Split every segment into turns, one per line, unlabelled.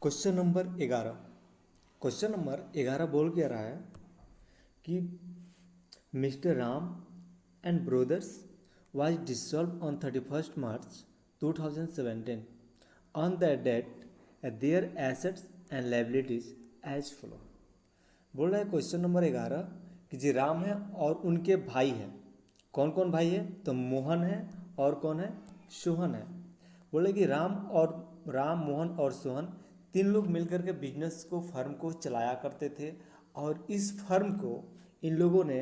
Question number 11। Question number 11 बोल के रहा है कि mister Ram and brothers was dissolved on 31st March 2017 on that date their assets and liabilities as follow। बोल रहा है क्वेश्चन नंबर 11 कि जी राम है और उनके भाई हैं। कौन कौन भाई है? तो मोहन है और कौन है? सोहन है। बोले कि राम मोहन और सोहन तीन लोग मिलकर के बिजनेस को फर्म को चलाया करते थे और इस फर्म को इन लोगों ने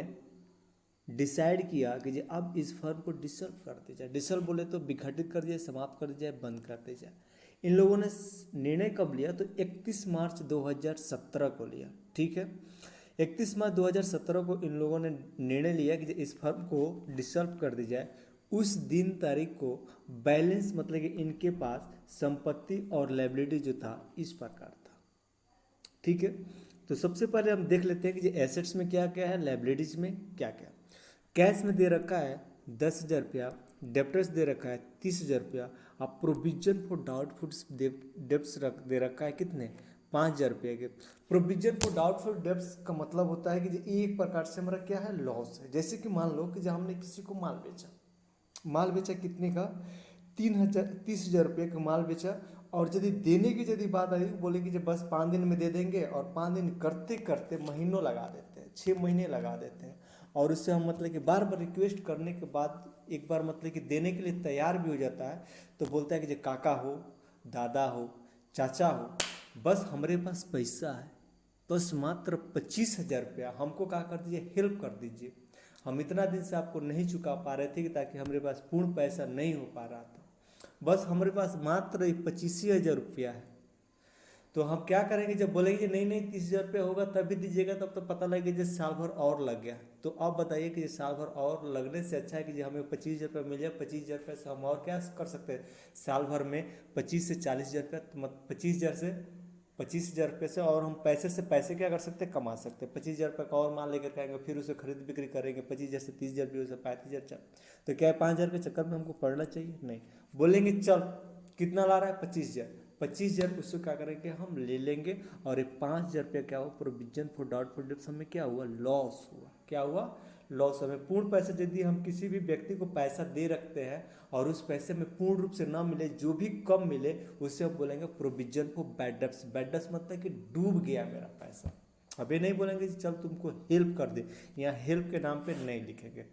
डिसाइड किया कि जी अब इस फर्म को डिसल्व कर दिया जाए। डिसल्व बोले तो विघटित कर दिया जाए, समाप्त कर दिया जाए, बंद कर दिया जाए। इन लोगों ने निर्णय कब लिया? तो 31 मार्च 2017 को लिया। ठीक है, 31 मार्च 2017 को इन लोगों ने निर्णय लिया कि इस फर्म को डिसल्व कर दी जाए। उस दिन तारीख को बैलेंस मतलब कि इनके पास संपत्ति और लायबिलिटी जो था इस प्रकार था। ठीक है, तो सबसे पहले हम देख लेते हैं कि एसेट्स में क्या क्या है, लायबिलिटीज में क्या क्या। कैश में दे रखा है 10,000 रुपया, डेप्टर्स दे रखा है 30,000 रुपया, अब प्रोविजन फॉर डाउटफुल डेप्स दे रखा है कितने? 5,000 रुपये के। प्रोविजन फॉर डाउटफुल डेप्स का मतलब होता है कि ये एक प्रकार से हमारा क्या है, लॉस है। जैसे कि मान लो कि जब हमने किसी को माल बेचा कितने का? 30,000 रुपये का माल बेचा, और यदि देने की यदि बात आई बोले कि जब बस 5 दिन में दे देंगे, और 5 दिन करते करते महीनों लगा देते हैं, 6 महीने लगा देते हैं। और उससे हम मतलब कि बार बार रिक्वेस्ट करने के बाद एक बार मतलब कि देने के लिए तैयार भी हो जाता है, तो बोलता है कि जो काका हो, दादा हो, चाचा हो, बस हमारे पास पैसा है, बस मात्र 25,000 रुपया हमको क्या कर दीजिए, हेल्प कर दीजिए। हम इतना दिन से आपको नहीं चुका पा रहे थे कि ताकि हमारे पास पूर्ण पैसा नहीं हो पा रहा था, बस हमारे पास मात्र 25,000 रुपया है। तो हम क्या करेंगे? जब बोलेंगे नहीं नहीं 30,000 रुपया होगा तभी दीजिएगा, तब तो पता लगेगा जैसे साल भर और लग गया। तो आप बताइए कि साल भर और लगने से अच्छा है कि हमें 25,000 रुपया मिल जाए। 25,000 रुपये से हम और क्या कर सकते हैं? साल भर में 25 से 40,000 रुपया, तो 25,000 रुपये से और हम पैसे से पैसे क्या कर सकते हैं? कमा सकते हैं। 25,000 रुपये का और माल लेकर आएंगे, फिर उसे खरीद बिक्री करेंगे। 25,000 से 30,000 भी, उसे 35,000। तो क्या 5,000 के चक्कर में हमको पड़ना चाहिए? नहीं। बोलेंगे चल कितना ला रहा है? 25,000। 25,000 उससे क्या करेंगे? हम ले लेंगे, और ये 5,000 रुपया क्या हुआ? प्रोविजन फॉर डाउटफुल डेब्ट्स हमें क्या हुआ? लॉस हुआ। क्या हुआ? लॉस। हमें पूर्ण पैसे यदि हम किसी भी व्यक्ति को पैसा दे रखते हैं और उस पैसे में पूर्ण रूप से ना मिले, जो भी कम मिले, उसे हम बोलेंगे provision for bad debts. Bad debts मतलब कि डूब गया मेरा पैसा। अभी नहीं बोलेंगे चल तुमको हेल्प कर दे, यहाँ हेल्प के नाम पे नहीं लिखेंगे।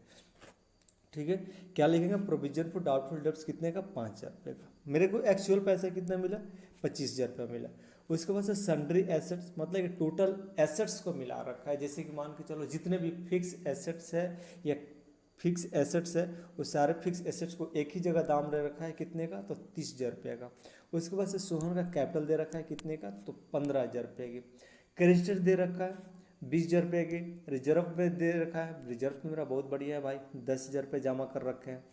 ठीक है, क्या लिखेंगे? प्रोविजन फॉर डाउटफुल डेब्ट्स कितने का? 5,000 रुपये का। मेरे को एक्चुअल पैसा कितना मिला? 25,000 रुपया मिला। उसके बाद से सन्ड्री एसेट्स मतलब कि टोटल एसेट्स को मिला रखा है। जैसे कि मान के चलो जितने भी फिक्स एसेट्स है या फिक्स एसेट्स है, वो सारे फिक्स एसेट्स को एक ही जगह दाम दे रखा है कितने का? तो 30,000 रुपये का। उसके बाद से सोहन का कैपिटल दे रखा है कितने का? तो 15,000 रुपये की। क्रेडिटर दे रखा है 20,000 रुपये की। रिजर्व में दे रखा है, रिजर्व में मेरा बहुत बढ़िया है भाई, 10,000 रुपये जमा कर रखे हैं।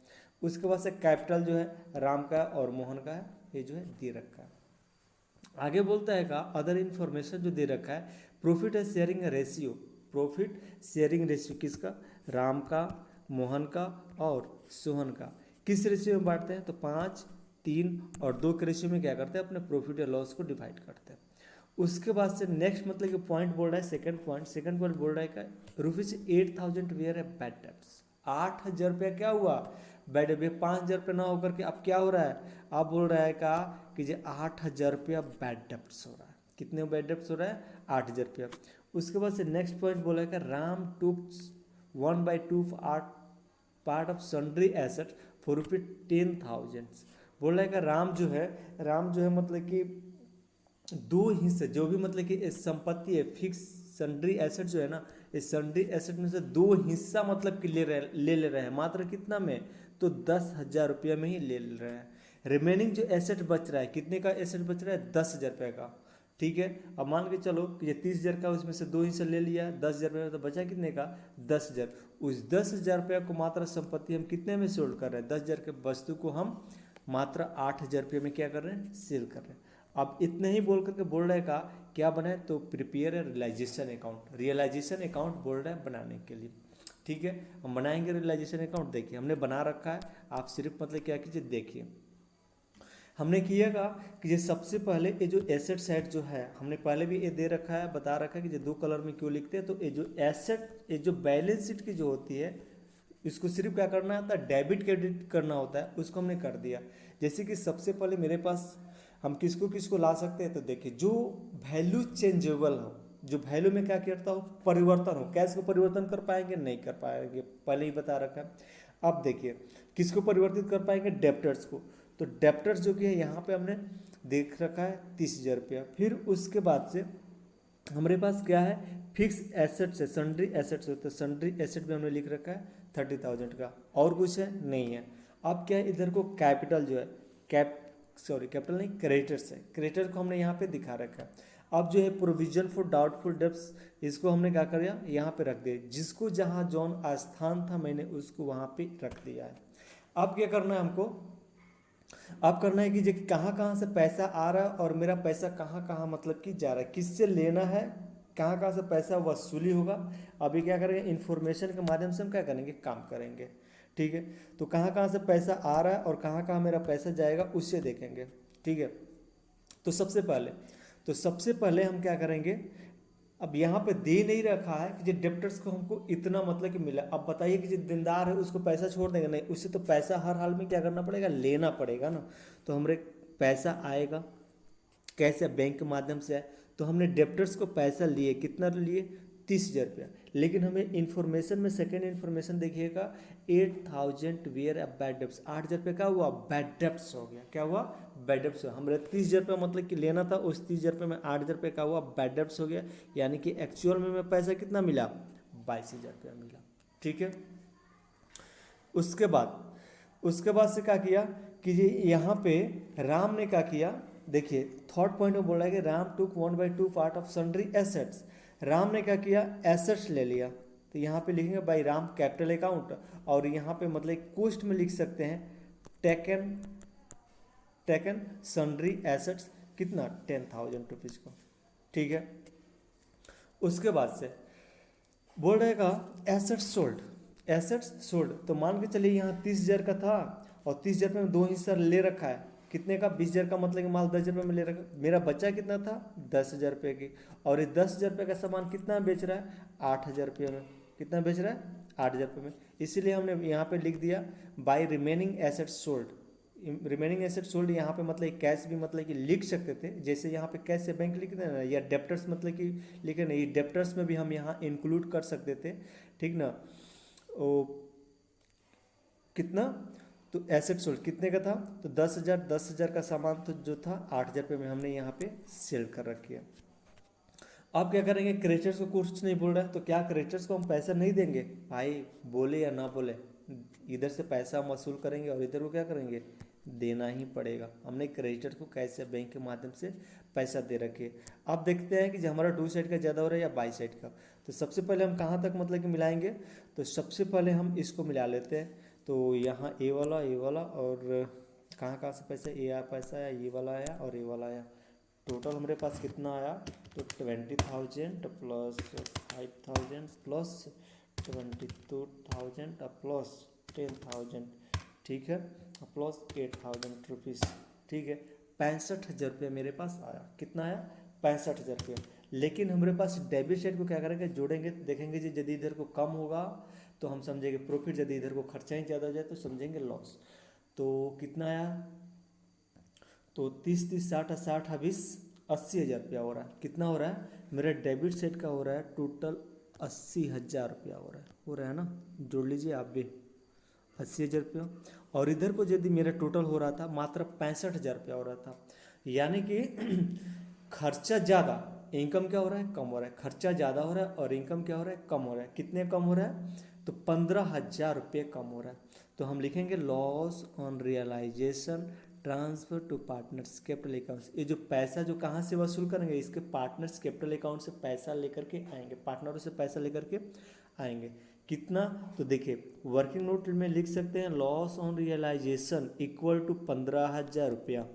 उसके बाद से कैपिटल जो है राम का और मोहन का है, ये जो है दे रखा है। आगे बोलता है का अदर इन्फॉर्मेशन जो दे रखा है, profit and sharing ratio. Profit sharing ratio किसका? राम का, मोहन का और सोहन का। किस रेशियो में बांटते हैं? तो 5, 3 और 2 के रेशियो में क्या करते हैं? अपने प्रॉफिट या लॉस को डिवाइड करते हैं। उसके बाद से नेक्स्ट मतलब कि पॉइंट बोल रहा है, सेकंड पॉइंट बोल रहा है का ₹8,000 वेयर है बैड डेब्ट्स। 8,000 रुपया क्या हुआ? बैड डेब्ट। 5,000 रुपये ना होकर के अब क्या हो रहा है? आप बोल रहा है का कि जो 8,000 रुपया बैड डेब्ट्स हो रहा है। कितने बैड डेब्ट्स हो रहा है? 8,000 रुपया। उसके बाद से नेक्स्ट पॉइंट बोला है का राम टुक 1/2 part of sundry asset for ₹10,000। बोल रहा है का राम जो है मतलब कि 2 हिस्से जो भी मतलब कि संपत्ति है, फिक्स सन्ड्री एसेट जो है ना, इस सन्ड्री एसेट में से 2 हिस्सा मतलब कि ले रहे हैं। मात्र कितना में? तो 10,000 रुपया में ही ले रहे हैं। रिमेनिंग जो एसेट बच रहा है, कितने का एसेट बच रहा है? 10,000 रुपये का। ठीक है, अब मान के चलो कि ये 30,000 का, उसमें से 2 हिस्सा ले लिया, 10,000 रुपये, तो बचा कितने का? 10,000। उस 10,000 रुपया को मात्र संपत्ति हम कितने में सोल्ड कर रहे हैं? 10,000 के वस्तु को हम मात्र 8,000 रुपये में क्या कर रहे हैं? सेल कर रहे हैं। अब इतने ही बोल करके बोल रहे का क्या बनाए? तो prepare realisation account. Realisation account बोल रहे हैं बनाने के लिए। ठीक है, हम बनाएंगे रियलाइजेशन अकाउंट। देखिए हमने बना रखा है, आप सिर्फ मतलब क्या कीजिए देखिए। हमने किएगा कि ये सबसे पहले ये जो एसेट साइड जो है, हमने पहले भी ये दे रखा है, बता रखा है कि ये दो कलर में क्यों लिखते हैं। तो ये जो एसेट, ये जो बैलेंस शीट की जो होती है, इसको सिर्फ क्या करना होता है, डेबिट क्रेडिट करना होता है, उसको हमने कर दिया। जैसे कि सबसे पहले मेरे पास हम किसको किसको ला सकते हैं, तो देखिए जो वैल्यू चेंजेबल हो, जो वैल्यू में क्या करता हो, परिवर्तन हो, कैश को परिवर्तन कर पाएंगे, नहीं कर पाएंगे, पहले ही बता रखा है। अब देखिए किसको परिवर्तित कर पाएंगे, डेप्टर्स को। तो डेप्टर्स जो कि है यहाँ पे हमने देख रखा है 30,000 रुपया। फिर उसके बाद से हमारे पास क्या है, फिक्स एसेट्स है, सन्ड्री एसेट्स होते हैं, सन्ड्री एसेट में हमने लिख रखा है 30,000 का, और कुछ है नहीं है। अब क्या है, इधर को कैपिटल जो है, कैपिटल नहीं, क्रेडिटर्स है, क्रेडिटर को हमने यहाँ पे दिखा रखा है। अब जो है प्रोविजन फॉर डाउटफुल डेब्ट्स, इसको हमने क्या कर दिया, यहाँ पे रख दिया, जिसको जहाँ जौन स्थान था मैंने उसको वहाँ पे रख दिया है। अब क्या करना है हमको, अब करना है कि जो कहाँ कहाँ से पैसा आ रहा है और मेरा पैसा कहाँ कहाँ मतलब कि जा रहा है, किससे लेना है, कहाँ कहाँ से पैसा वसूली होगा। अभी क्या करेंगे, इन्फॉर्मेशन के माध्यम से हम क्या करेंगे, काम करेंगे। ठीक है, तो कहाँ कहाँ से पैसा आ रहा है और कहाँ कहाँ मेरा पैसा जाएगा उससे देखेंगे। ठीक है, तो सबसे पहले हम क्या करेंगे, अब यहाँ पे दे नहीं रखा है कि जो डेप्टर्स को हमको इतना मतलब कि मिला। अब बताइए कि जो देनदार है उसको पैसा छोड़ देंगे, नहीं, उससे तो पैसा हर हाल में क्या करना पड़ेगा, लेना पड़ेगा ना। तो हमारे पैसा आएगा कैसे, बैंक के माध्यम से आए, तो हमने डेप्टर्स को पैसा लिए, कितना लिए, 30,000 रुपया। लेकिन हमें इन्फॉर्मेशन में सेकेंड इन्फॉर्मेशन देखिएगा, 8,000 वेयर अ बैड डेप्स, 8,000 रुपये का हुआ बैड डेप्स हो गया, क्या हुआ, बैड डेप्स हुआ। हमारे 30,000 रुपये मतलब कि लेना था, उस 30,000 रुपये में 8,000 रुपये का हुआ बैड डेप्स हो गया, यानी कि एक्चुअल में मैं पैसा कितना मिला, 22,000 रुपया मिला। ठीक है, उसके बाद से क्या किया कि ये यहाँ पे राम ने क्या किया, देखिए थर्ड पॉइंट में बोल रहा है कि राम टुक 1/2 part of sundry assets. Ram ने क्या किया, एसेट्स ले लिया, तो यहाँ पे लिखेंगे बाई राम कैपिटल अकाउंट, और यहाँ पे मतलब कोस्ट में लिख सकते हैं टेकन सन्ड्री एसेट्स, कितना, 10,000 रुपीज़ को। ठीक है, उसके बाद से बोल रहेगा एसेट्स सोल्ड, तो मान के चलिए यहाँ 30,000 का था और 30,000 रुपये में दो हिस्सा ले रखा है, कितने का, 20,000 का मतलब कि माल 10,000 रुपये में ले रखा, मेरा बचा कितना था, 10,000 रुपये की, और ये 10,000 रुपये का सामान कितना बेच रहा है, 8,000 रुपये में, कितना बेच रहा है, 8,000 रुपये में। इसीलिए हमने यहाँ पे लिख दिया by remaining assets sold. Remaining asset sold यहाँ पे मतलब कैश भी मतलब कि लिख सकते थे, जैसे यहाँ पे कैश से बैंक लिख देना, या डेप्टर्स मतलब कि लिखे ना, ये डेप्टर्स में भी हम यहाँ इंक्लूड कर सकते थे। ठीक ना, ओ कितना, तो एसेट सोल्ड कितने का था, तो 10,000 का सामान तो जो था 8,000 रुपये में हमने यहाँ पे सेल कर रखी है। अब क्या करेंगे, क्रेडिटर्स को कुछ नहीं बोल रहा है, तो क्या क्रेडिटर्स को हम पैसा नहीं देंगे, भाई बोले या ना बोले, इधर से पैसा हम वसूल करेंगे और इधर को क्या करेंगे, देना ही पड़ेगा। हमने क्रेडिटर को कैसे, बैंक के माध्यम से पैसा दे रखे। अब देखते हैं कि जो हमारा 2 साइड का ज़्यादा हो रहा है या बाई साइड का। तो सबसे पहले हम कहाँ तक मतलब कि मिलाएंगे, तो सबसे पहले हम इसको मिला लेते हैं। तो यहाँ ए वाला और कहाँ कहाँ से पैसा, पैसा आया, ये वाला आया और ये वाला आया, टोटल हमारे पास कितना आया, तो 20,000 प्लस 5,000 प्लस 22,000 प्लस 10,000, ठीक है, प्लस 8,000 रुपीज़। ठीक है, 65,000 रुपये मेरे पास आया, कितना आया, 65,000 रुपये। लेकिन हमारे पास डेबिट साइड को क्या करेंगे, जोड़ेंगे, देखेंगे जी यदि इधर को कम होगा तो हम समझेंगे प्रॉफिट, यदि इधर को खर्चा ही ज़्यादा हो जाए तो समझेंगे लॉस। तो कितना आया, तो 30 60 60 20 80,000 रुपया हो रहा है। कितना हो रहा है, मेरा डेबिट साइड का हो रहा है टोटल 80,000 रुपया हो रहा है ना, जोड़ लीजिए आप भी 80,000 रुपया। और इधर को यदि मेरा टोटल हो रहा था मात्र 65,000 रुपया हो रहा था, यानी कि खर्चा ज़्यादा, इनकम क्या हो रहा है, कम हो रहा है, खर्चा ज़्यादा हो रहा है और इनकम क्या हो रहा है, कम हो रहा है। कितने कम हो रहा है, तो 15,000 रुपये कम हो रहा है। तो हम लिखेंगे loss on realisation transfer to partners capital accounts. ये जो पैसा जो कहाँ से वसूल करेंगे, इसके पार्टनर्स कैपिटल अकाउंट से पैसा लेकर के आएंगे, पार्टनरों से पैसा लेकर के आएंगे। कितना, तो देखिए वर्किंग नोट में लिख सकते हैं loss on realisation equal to 15,000 रुपया,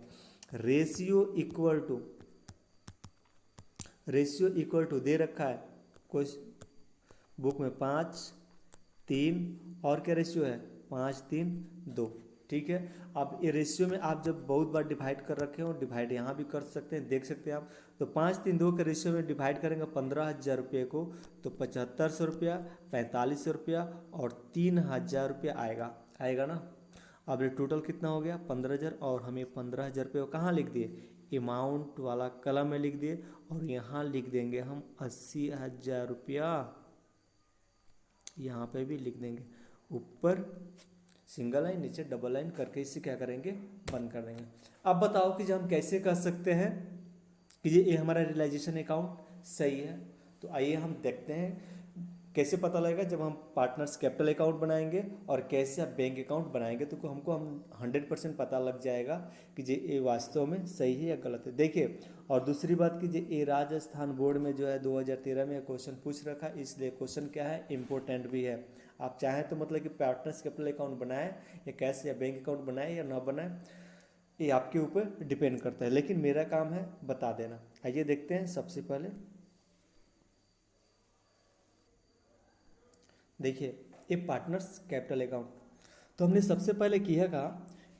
रेशियो इक्वल टू दे रखा है कोई बुक में 5 3, और क्या रेशियो है, 5 3 2, ठीक है। अब ये रेशियो में आप जब बहुत बार डिवाइड कर रखे हो, डिवाइड यहाँ भी कर सकते हैं, देख सकते हैं आप। तो 5-3-2 के रेशियो में डिवाइड करेंगे 15,000 रुपये को, तो 7,500 रुपया, 4,500 रुपया और 3,000 रुपया आएगा, आएगा ना। अब ये टोटल कितना हो गया 15,000, और हमें 15,000 रुपये को कहाँ लिख दिए, अमाउंट वाला कलम में लिख दिए, और यहाँ लिख देंगे हम 80,000 रुपया, यहाँ पे भी लिख देंगे, ऊपर सिंगल लाइन नीचे डबल लाइन करके इसे क्या करेंगे, बंद कर देंगे। अब बताओ कि जब हम कैसे कर सकते हैं कि ये हमारा रियलाइजेशन अकाउंट सही है। तो आइए हम देखते हैं कैसे पता लगेगा जब हम पार्टनर्स कैपिटल अकाउंट बनाएंगे और कैसे आप बैंक अकाउंट बनाएंगे, तो हमको 100% पता लग जाएगा कि ये वास्तव में सही है या गलत है। देखिए, और दूसरी बात कि ये राजस्थान बोर्ड में जो है 2013 में क्वेश्चन पूछ रखा, इसलिए क्वेश्चन क्या है, इम्पोर्टेंट भी है। आप चाहें तो मतलब कि पार्टनर्स कैपिटल अकाउंट बनाएं या कैश या बैंक अकाउंट बनाएं या ना बनाएं, ये आपके ऊपर डिपेंड करता है, लेकिन मेरा काम है बता देना। आइए देखते हैं। सबसे पहले देखिए, ये पार्टनर्स कैपिटल अकाउंट, तो हमने सबसे पहले किया का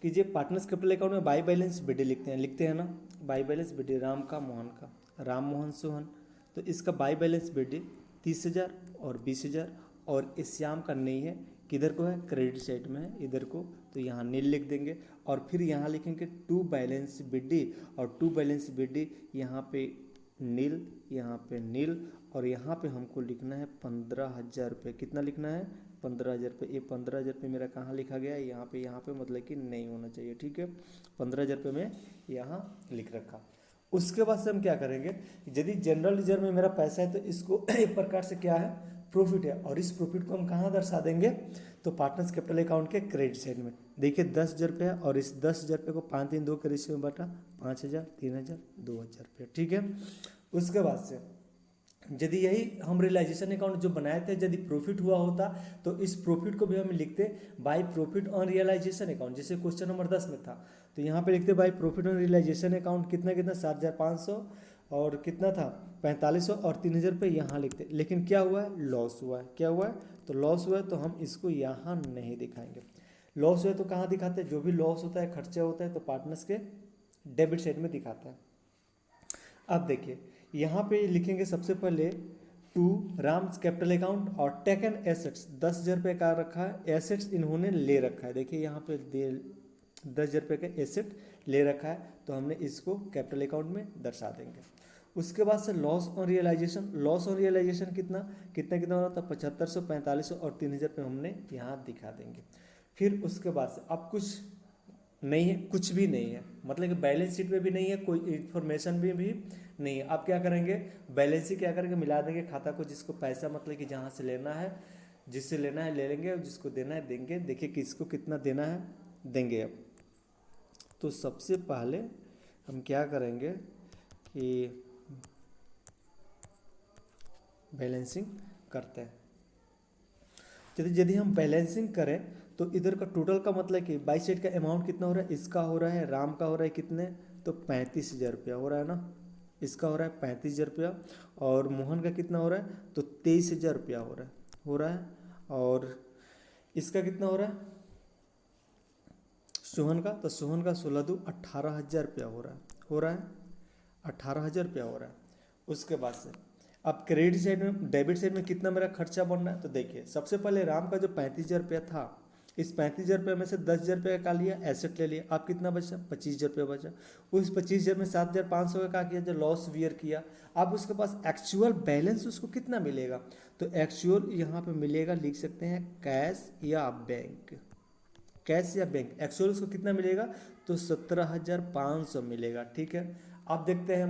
कि ये पार्टनर्स कैपिटल अकाउंट में बाई बैलेंस बीडी लिखते हैं ना, बाई बैलेंस बीडी राम का मोहन का, राम मोहन सोहन, तो इसका बाई बैलेंस बीडी 30,000 और 20,000, और इस श्याम का नहीं है, किधर को है, क्रेडिट साइड में है इधर को, तो यहाँ नील लिख देंगे, और फिर यहाँ लिखेंगे टू बैलेंस बीडी, और टू बैलेंस बीडी यहाँ पे नील, यहाँ पे नील, और यहाँ पे हमको लिखना है 15,000 रुपये। कितना लिखना है, 15,000 रुपये। ये 15,000 रुपये मेरा कहाँ लिखा गया है, यहाँ पे मतलब कि नहीं होना चाहिए, ठीक है। 15,000 रुपये में यहाँ लिख रखा। उसके बाद से हम क्या करेंगे, यदि जनरल रिजर्व में मेरा पैसा है तो इसको एक प्रकार से क्या है, प्रॉफिट है, और इस प्रॉफिट को हम कहाँ दर्शा देंगे, तो पार्टनर्स कैपिटल अकाउंट के क्रेडिट साइड में। देखिए 10,000 रुपये है, और इस 10,000 रुपये को 5-3-2 के रेशियो में बटा 5,000, 3,000, 2,000 रुपये, ठीक है। उसके बाद से यदि यही हम रियलाइजेशन अकाउंट जो बनाए थे, यदि प्रॉफिट हुआ होता तो इस प्रॉफिट को भी हम लिखते by profit on realisation account, जैसे क्वेश्चन नंबर 10 में था, तो यहाँ पे लिखते by profit on realisation account कितना 7,500 और कितना था 4,500 और 3,000 रुपये यहाँ लिखते। लेकिन क्या हुआ है, लॉस हुआ है। क्या हुआ है, तो लॉस हुआ है, तो हम इसको यहाँ नहीं दिखाएंगे। लॉस हुआ है तो कहाँ दिखाते हैं, जो भी लॉस होता है, खर्चा होता है, तो पार्टनर्स के डेबिट साइड में दिखाता है। अब देखिए यहाँ पे लिखेंगे सबसे पहले टू राम्स कैपिटल अकाउंट और टेकन एसेट्स, 10,000 रुपये का रखा है, एसेट्स इन्होंने ले रखा है। देखिए यहाँ पे 10,000 रुपये का एसेट ले रखा है, तो हमने इसको कैपिटल अकाउंट में दर्शा देंगे। उसके बाद से loss on realisation, loss on realisation कितना कितना हो रहा था, 7,500, 4,500 और 3,000 रुपये हमने यहाँ दिखा देंगे। फिर उसके बाद से अब कुछ नहीं है, कुछ भी नहीं है, मतलब कि बैलेंस शीट में भी नहीं है, कोई इन्फॉर्मेशन भी नहीं है। आप क्या करेंगे, बैलेंस शीट क्या करेंगे, मिला देंगे खाता को, जिसको पैसा मतलब कि जहाँ से लेना है, जिससे लेना है ले लेंगे, और जिसको देना है देंगे। देखिए किसको कितना देना है देंगे। अब तो सबसे पहले हम क्या करेंगे कि बैलेंसिंग करते हैं। यदि हम बैलेंसिंग करें तो इधर का टोटल का मतलब कि बाई साइड का अमाउंट कितना हो रहा है, इसका हो रहा है, राम का हो रहा है कितने, तो 35,000 रुपया हो रहा है ना, इसका हो रहा है 35,000 रुपया, और मोहन का कितना हो रहा है, तो 23,000 रुपया हो रहा है, और इसका कितना हो रहा है, सोहन का, तो सोहन का 16-2 18,000 रुपया हो रहा है 18,000 रुपया हो रहा है। उसके बाद से अब क्रेडिट साइड में, डेबिट साइड में कितना मेरा खर्चा बन रहा है, तो देखिए सबसे पहले राम का जो 35,000 रुपया था, इस 35,000 रुपये में से 10,000 रुपये का लिया, एसेट ले लिया, आप कितना बचा, 25,000 रुपये बचा। उस 25,000 में 7,500 का क्या किया, जो लॉस वियर किया। अब उसके पास एक्चुअल बैलेंस उसको कितना मिलेगा, तो एक्चुअल यहाँ पे मिलेगा, लिख सकते हैं कैश या बैंक, कैश या बैंक। एक्चुअल उसको कितना मिलेगा, तो 17,500 मिलेगा, ठीक है। अब देखते हैं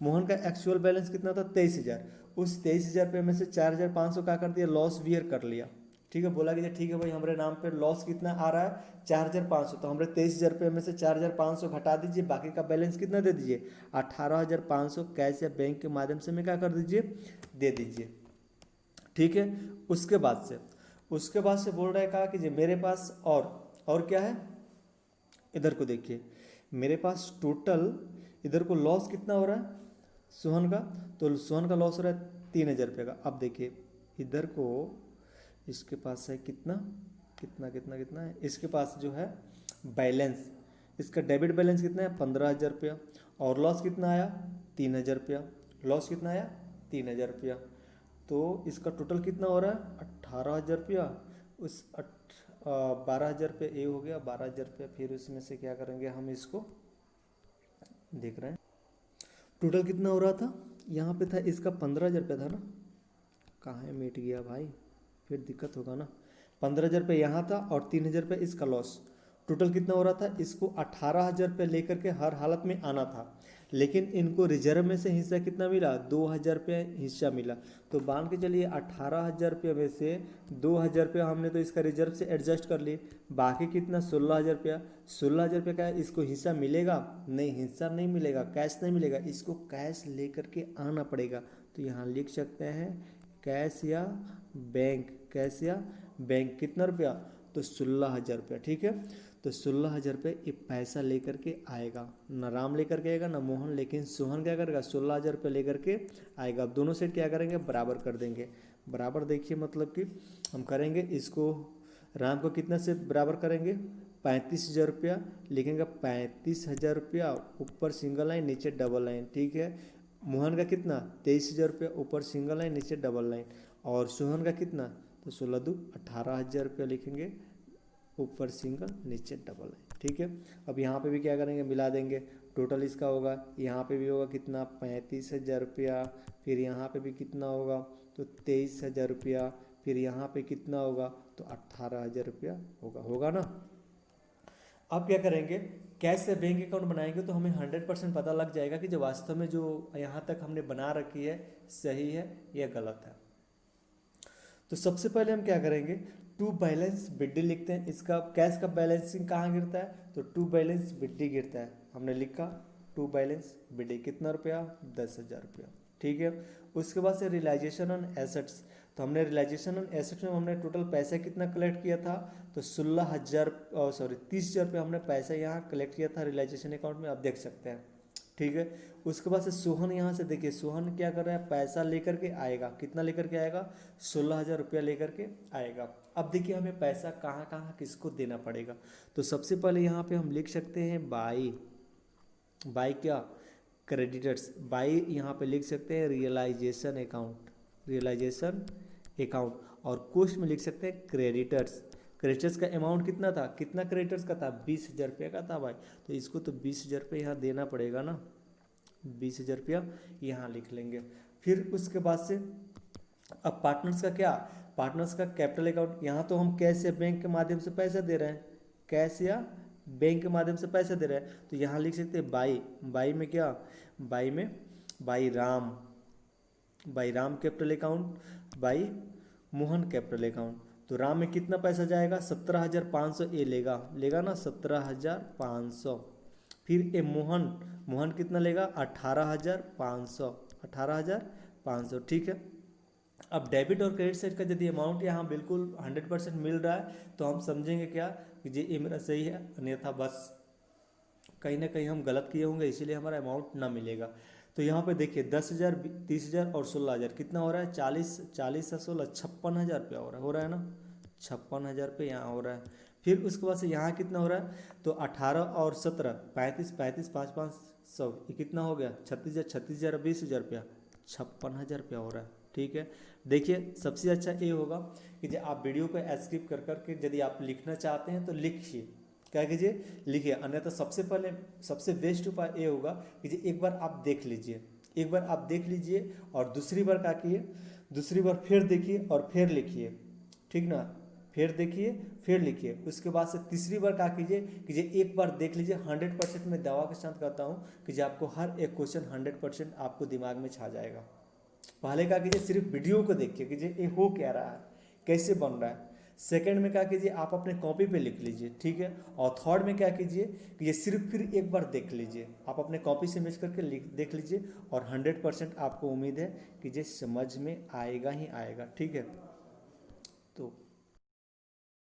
मोहन का एक्चुअल बैलेंस कितना था, 23,000। उस 23,000 रुपये में से 4,500 का कर दिया, लॉस वियर कर लिया, ठीक है। बोला कि ठीक है भाई, हमारे नाम पे लॉस कितना आ रहा है, 4,500, तो हमारे 23,000 रुपये में से 4,500 घटा दीजिए, बाकी का बैलेंस कितना दे दीजिए, 18,500 कैश या बैंक के माध्यम से में क्या कर दीजिए, दे दीजिए, ठीक है। उसके बाद से बोल रहा है, कहा कि जी मेरे पास और क्या है, इधर को देखिए, मेरे पास टोटल इधर को लॉस कितना हो रहा है सोहन का, तो सोहन का लॉस हो रहा है 3,000 रुपये का। अब देखिए इधर को इसके पास है कितना कितना कितना कितना है इसके पास जो है बैलेंस, इसका डेबिट बैलेंस कितना है 15,000 रुपया, और लॉस कितना आया 3,000 रुपया, लॉस कितना आया 3,000 रुपया। तो इसका टोटल कितना हो रहा है 18,000 रुपया, उस 12,000 रुपये ये हो गया 12,000 रुपया। फिर उसमें से क्या करेंगे हम इसको देख रहे हैं टोटल कितना हो रहा था, यहाँ पे था इसका 15,000 रुपया था ना, कहाँ है मिट गया भाई, फिर दिक्कत होगा ना। 15,000 रुपये यहाँ था और 3,000 रुपये इसका लॉस, टोटल कितना हो रहा था, इसको 18,000 रुपये लेकर के हर हालत में आना था। लेकिन इनको रिजर्व में से हिस्सा कितना मिला 2,000 रुपये हिस्सा मिला। तो मान के चलिए 18,000 रुपये में से 2,000 रुपया हमने तो इसका रिजर्व से एडजस्ट कर लिए, बाकी कितना 16,000 रुपया। 16,000 रुपये का इसको हिस्सा मिलेगा नहीं, हिस्सा नहीं मिलेगा, कैश नहीं मिलेगा, इसको कैश लेकर के आना पड़ेगा। तो यहाँ लिख सकते हैं कैश या बैंक, कैश या बैंक कितना रुपया, तो 16,000 रुपया। ठीक है, तो 16,000 रुपये ये पैसा लेकर के आएगा, ना राम लेकर के आएगा ना मोहन, लेकिन सोहन क्या करेगा 16,000 रुपये लेकर के आएगा। अब दोनों साइड क्या करेंगे बराबर कर देंगे, बराबर देखिए मतलब कि हम करेंगे इसको, राम को कितना से बराबर करेंगे 35,000 रुपया, लिखेंगे 35,000 रुपया, ऊपर सिंगल लाइन नीचे डबल लाइन। ठीक है, मोहन का कितना 23,000 रुपया, ऊपर सिंगल लाइन नीचे डबल लाइन, और सोहन का कितना तो 16 दू 18,000 रुपया लिखेंगे, ऊपर सिंगल नीचे डबल लाइन। ठीक है, अब यहाँ पे भी क्या करेंगे मिला देंगे, टोटल इसका होगा, यहाँ पे भी होगा कितना 35,000 रुपया, फिर यहाँ पे भी कितना होगा तो 23,000 रुपया, फिर यहाँ पे कितना होगा तो 18,000 रुपया होगा ना। अब क्या करेंगे कैश से बैंक अकाउंट बनाएंगे तो हमें 100% पता लग जाएगा कि जो वास्तव में जो यहाँ तक हमने बना रखी है सही है या गलत है। तो सबसे पहले हम क्या करेंगे टू बैलेंस बिड्डी लिखते हैं, इसका कैश का बैलेंसिंग कहाँ गिरता है तो टू बैलेंस बिड्डी गिरता है। हमने लिखा टू बैलेंस बिड्डी कितना रुपया 10,000 रुपया। ठीक है, उसके बाद से रियलाइजेशन ऑन एसेट्स, तो हमने रियलाइजेशन ऑन एसेट्स में हमने टोटल पैसा कितना कलेक्ट किया था तो 30,000 रुपया हमने पैसा यहाँ कलेक्ट किया था रियलाइजेशन अकाउंट में, आप देख सकते हैं। ठीक है, उसके बाद से सोहन यहाँ से देखिए सोहन क्या कर रहा है पैसा लेकर के आएगा, कितना लेकर के आएगा 16,000 रुपया लेकर के आएगा। अब देखिए हमें पैसा कहाँ कहाँ किसको देना पड़ेगा, तो सबसे पहले यहाँ पे हम लिख सकते हैं बाई क्या क्रेडिटर्स, बाई यहाँ पे लिख सकते हैं रियलाइजेशन अकाउंट, और कोस्ट में लिख सकते हैं क्रेडिटर्स का अमाउंट कितना था, कितना क्रेडिटर्स का था 20,000 रुपया का था भाई, तो इसको तो 20,000 रुपये यहाँ देना पड़ेगा ना, 20,000 रुपया यहाँ लिख लेंगे। फिर उसके बाद से अब पार्टनर्स का क्या, पार्टनर्स का कैपिटल अकाउंट, यहाँ तो हम कैश या बैंक के माध्यम से पैसा दे रहे हैं, कैश या बैंक के माध्यम से पैसा दे रहे हैं, तो यहाँ लिख सकते हैं बाई में क्या, by Ram capital account, by Mohan capital account. तो राम में कितना पैसा जाएगा 17,500 ये लेगा ना 17,500। फिर ये मोहन कितना लेगा 18,500। ठीक है, अब डेबिट और क्रेडिट साइड का यदि अमाउंट यहाँ बिल्कुल 100% मिल रहा है तो हम समझेंगे क्या कि ये मेरा सही है, अन्यथा बस कहीं ना कहीं हम गलत किए होंगे इसीलिए हमारा अमाउंट ना मिलेगा। तो यहाँ पे देखिए 10,000 30,000 और 16,000 कितना हो रहा है 40 से 16 56,000 रुपया हो रहा है ना, 56,000 रुपये यहाँ हो रहा है। फिर उसके बाद से यहाँ कितना हो रहा है तो 18 और 17 35 5 5 100 ये कितना हो गया 36,000 20,000 रुपया 56,000 रुपया हो रहा है। ठीक है, देखिए सबसे अच्छा ये होगा कि जब आप वीडियो को स्किप कर करके यदि आप लिखना चाहते हैं तो लिखिए, क्या कीजिए लिखिए, अन्यथा सबसे पहले सबसे बेस्ट उपाय ये होगा कि एक बार आप देख लीजिए, और दूसरी बार क्या कीजिए, दूसरी बार फिर देखिए और फिर लिखिए, ठीक ना, फिर देखिए फिर लिखिए। उसके बाद से तीसरी बार क्या कीजिए कि एक बार देख लीजिए, 100% मैं दावा के साथ कहता हूँ कि आपको हर एक क्वेश्चन 100% आपको दिमाग में छा जाएगा। पहले क्या कीजिए सिर्फ वीडियो को देखिए कि ये हो क्या रहा है, कैसे बन रहा है। सेकंड में क्या कीजिए आप अपने कॉपी पे लिख लीजिए, ठीक है। और थर्ड में क्या कीजिए कि ये सिर्फ फिर एक बार देख लीजिए, आप अपने कॉपी से इमेज करके देख लीजिए, और 100% आपको उम्मीद है कि ये समझ में आएगा ही आएगा, ठीक है।